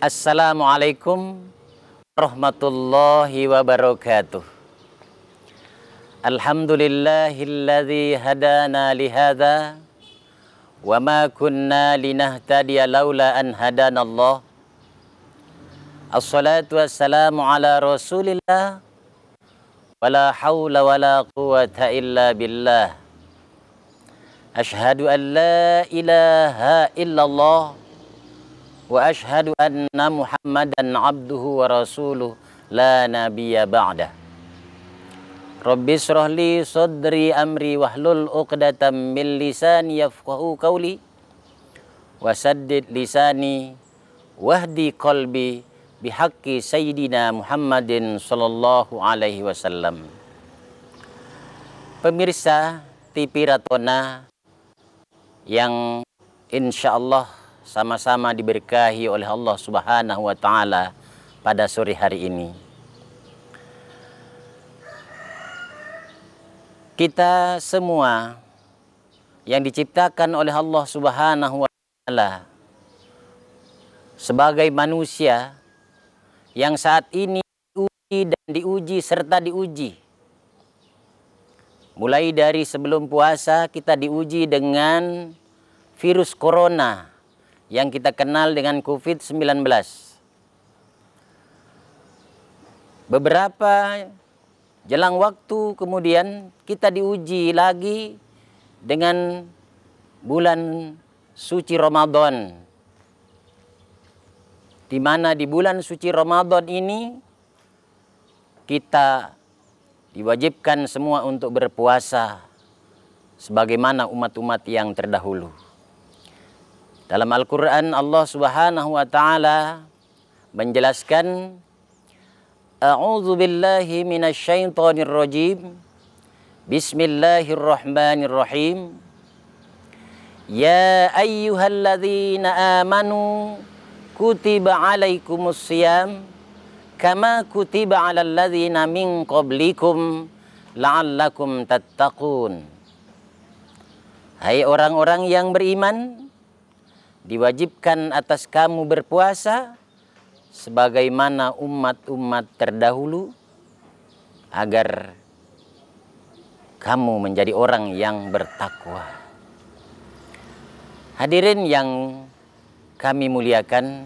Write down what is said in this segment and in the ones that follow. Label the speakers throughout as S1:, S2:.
S1: Assalamualaikum warahmatullahi wabarakatuh. Alhamdulillahilladzi hadana lihadza wa ma kunna linahtadiya laula an hadanallah. Assalatu wassalamu ala Rasulillah wala haula wala quwata illa billah. Ashhadu an la ilaha illallah wa ashhadu anna Muhammadan abduhu wa rasuluh la nabiyya ba'dah. Rabbi shrah li sadri amri wahlul 'uqdatam min lisani yafqahu qawli wasaddid lisani wahdi qalbi bihaqqi sayyidina Muhammadin sallallahu alaihi wasallam. Pemirsa TV Ratona yang insyaallah sama-sama diberkahi oleh Allah Subhanahu wa Ta'ala pada sore hari ini. Kita semua yang diciptakan oleh Allah Subhanahu wa Ta'ala sebagai manusia yang saat ini diuji dan diuji serta diuji. Mulai dari sebelum puasa kita diuji dengan virus corona yang kita kenal dengan COVID-19. Beberapa jelang waktu kemudian kita diuji lagi dengan bulan suci Ramadan, di mana di bulan suci Ramadan ini kita diwajibkan semua untuk berpuasa sebagaimana umat-umat yang terdahulu. Dalam Al-Quran Allah Subhanahu wa Ta'ala menjelaskan, A'udzu billahi minasyaitonir rajim. Bismillahirrahmanirrahim. Ya ayyuhalladzina amanu kutiba alaikumus syiyam kama kutiba alal ladzina min qablikum la'allakum tattaqun. Hai orang-orang yang beriman, diwajibkan atas kamu berpuasa sebagaimana umat-umat terdahulu agar kamu menjadi orang yang bertakwa. Hadirin yang kami muliakan,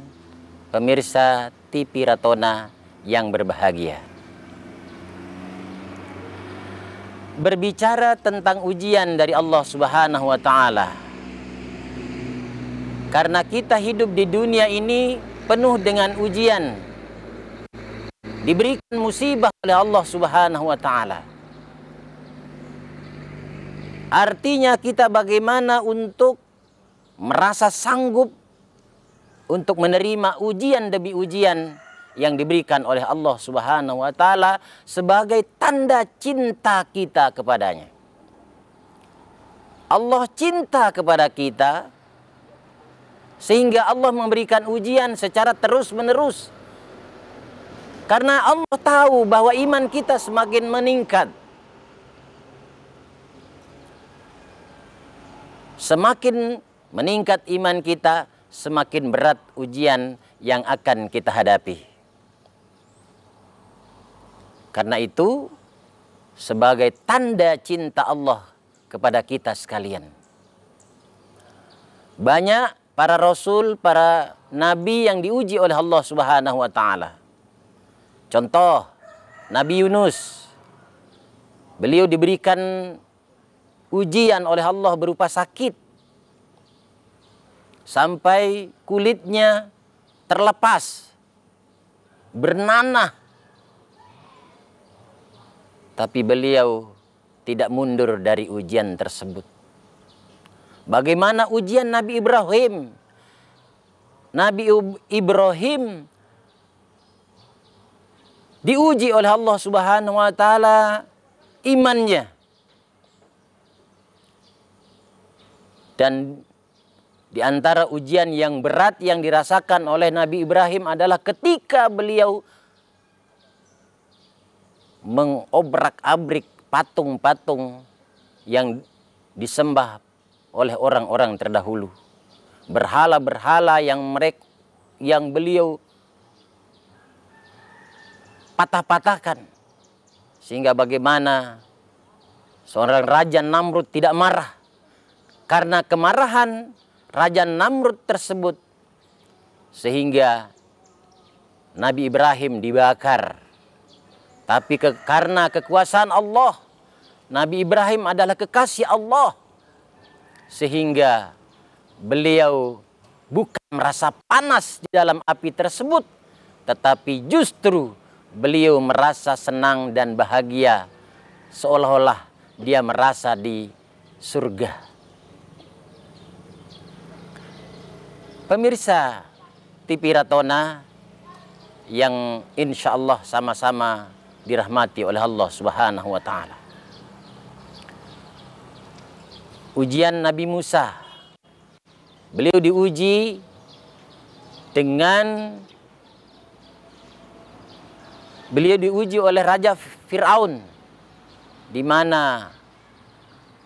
S1: pemirsa TV Ratona yang berbahagia. Berbicara tentang ujian dari Allah Subhanahu wa Ta'ala, karena kita hidup di dunia ini penuh dengan ujian, diberikan musibah oleh Allah Subhanahu wa Ta'ala. Artinya kita bagaimana untuk merasa sanggup untuk menerima ujian demi ujian yang diberikan oleh Allah Subhanahu wa Ta'ala sebagai tanda cinta kita kepadanya. Allah cinta kepada kita sehingga Allah memberikan ujian secara terus-menerus. Karena Allah tahu bahwa iman kita semakin meningkat. Semakin meningkat iman kita, semakin berat ujian yang akan kita hadapi. Karena itu, sebagai tanda cinta Allah kepada kita sekalian, banyak para rasul, para nabi yang diuji oleh Allah Subhanahu wa Ta'ala. Contoh, Nabi Yunus. Beliau diberikan ujian oleh Allah berupa sakit. Sampai kulitnya terlepas, bernanah. Tapi beliau tidak mundur dari ujian tersebut. Bagaimana ujian Nabi Ibrahim? Nabi Ibrahim diuji oleh Allah Subhanahu wa Ta'ala imannya. Dan di antara ujian yang berat yang dirasakan oleh Nabi Ibrahim adalah ketika beliau mengobrak-abrik patung-patung yang disembah oleh orang-orang terdahulu. Berhala-berhala yang beliau patah-patahkan. Sehingga bagaimana seorang Raja Namrud tidak marah. Karena kemarahan Raja Namrud tersebut, sehingga Nabi Ibrahim dibakar. Tapi karena kekuasaan Allah, Nabi Ibrahim adalah kekasih Allah, sehingga beliau bukan merasa panas di dalam api tersebut, tetapi justru beliau merasa senang dan bahagia, seolah-olah dia merasa di surga. Pemirsa TV Ratona yang insya Allah sama-sama dirahmati oleh Allah Subhanahu wa Ta'ala. Ujian Nabi Musa, beliau diuji oleh Raja Fir'aun, di mana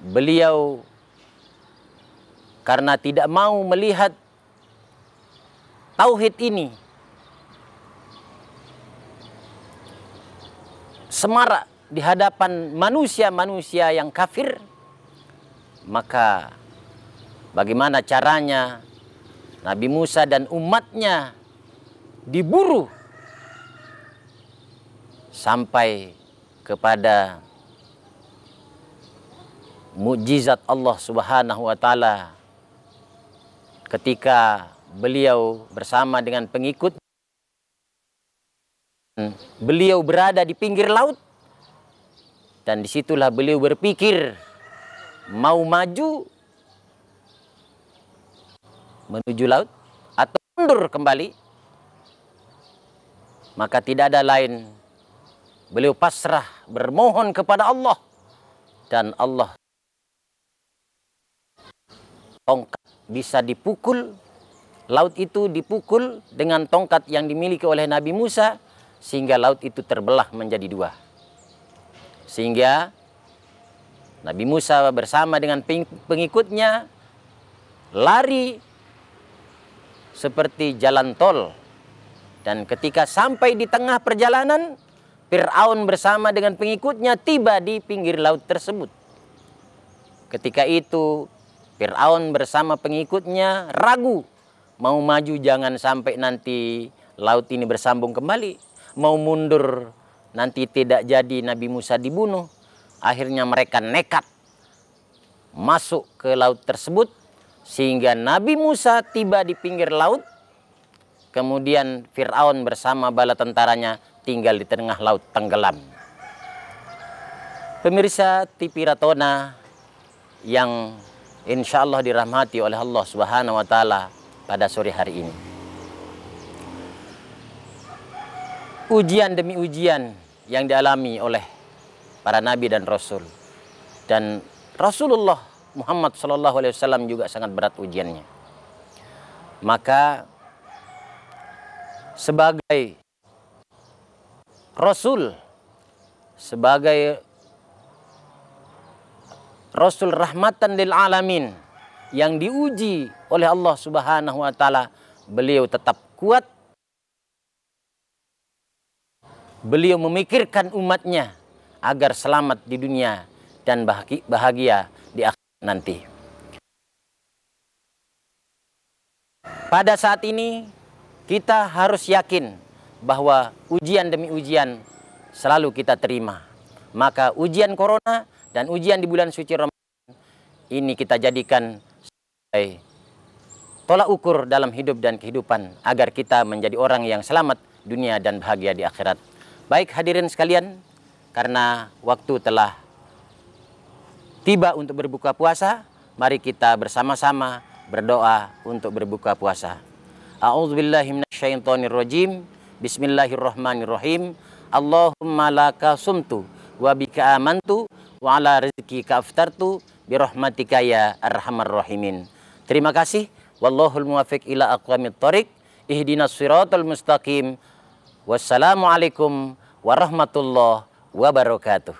S1: beliau karena tidak mau melihat tauhid ini semarak di hadapan manusia-manusia yang kafir, maka bagaimana caranya Nabi Musa dan umatnya diburu sampai kepada mukjizat Allah Subhanahu wa Ta'ala ketika beliau bersama dengan pengikut. Beliau berada di pinggir laut, dan disitulah beliau berpikir mau maju menuju laut atau mundur kembali. Maka tidak ada lain, beliau pasrah bermohon kepada Allah, dan Allah tongkat bisa dipukul. Laut itu dipukul dengan tongkat yang dimiliki oleh Nabi Musa, sehingga laut itu terbelah menjadi dua. Sehingga Nabi Musa bersama dengan pengikutnya lari seperti jalan tol. Dan ketika sampai di tengah perjalanan, Fir'aun bersama dengan pengikutnya tiba di pinggir laut tersebut. Ketika itu Fir'aun bersama pengikutnya ragu, mau maju jangan sampai nanti laut ini bersambung kembali. Mau mundur nanti tidak jadi Nabi Musa dibunuh. Akhirnya mereka nekat masuk ke laut tersebut, sehingga Nabi Musa tiba di pinggir laut. Kemudian Fir'aun bersama bala tentaranya tinggal di tengah laut tenggelam. Pemirsa TV Ratona yang insya Allah dirahmati oleh Allah Subhanahu wa Ta'ala pada sore hari ini. Ujian demi ujian yang dialami oleh para nabi dan rasul, dan Rasulullah Muhammad SAW juga sangat berat ujiannya. Maka sebagai rasul, sebagai rasul rahmatan lil alamin yang diuji oleh Allah Subhanahu wa Ta'ala, beliau tetap kuat. Beliau memikirkan umatnya agar selamat di dunia dan bahagia di akhirat nanti. Pada saat ini kita harus yakin bahwa ujian demi ujian selalu kita terima. Maka ujian corona dan ujian di bulan suci Ramadan ini kita jadikan sebagai tolak ukur dalam hidup dan kehidupan agar kita menjadi orang yang selamat dunia dan bahagia di akhirat. Baik hadirin sekalian, karena waktu telah tiba untuk berbuka puasa, mari kita bersama-sama berdoa untuk berbuka puasa. A'udzubillahi minasyaitonirrajim. Bismillahirrahmanirrahim. Allahumma laka sumtu wa bika amantu wa ala rizqika aftartu birahmatika ya arhamar rahimin. Terima kasih. Wallahul muwaffiq ila aqwamit thoriq. Ihdinas siratal mustaqim. Wassalamualaikum warahmatullahi wabarakatuh.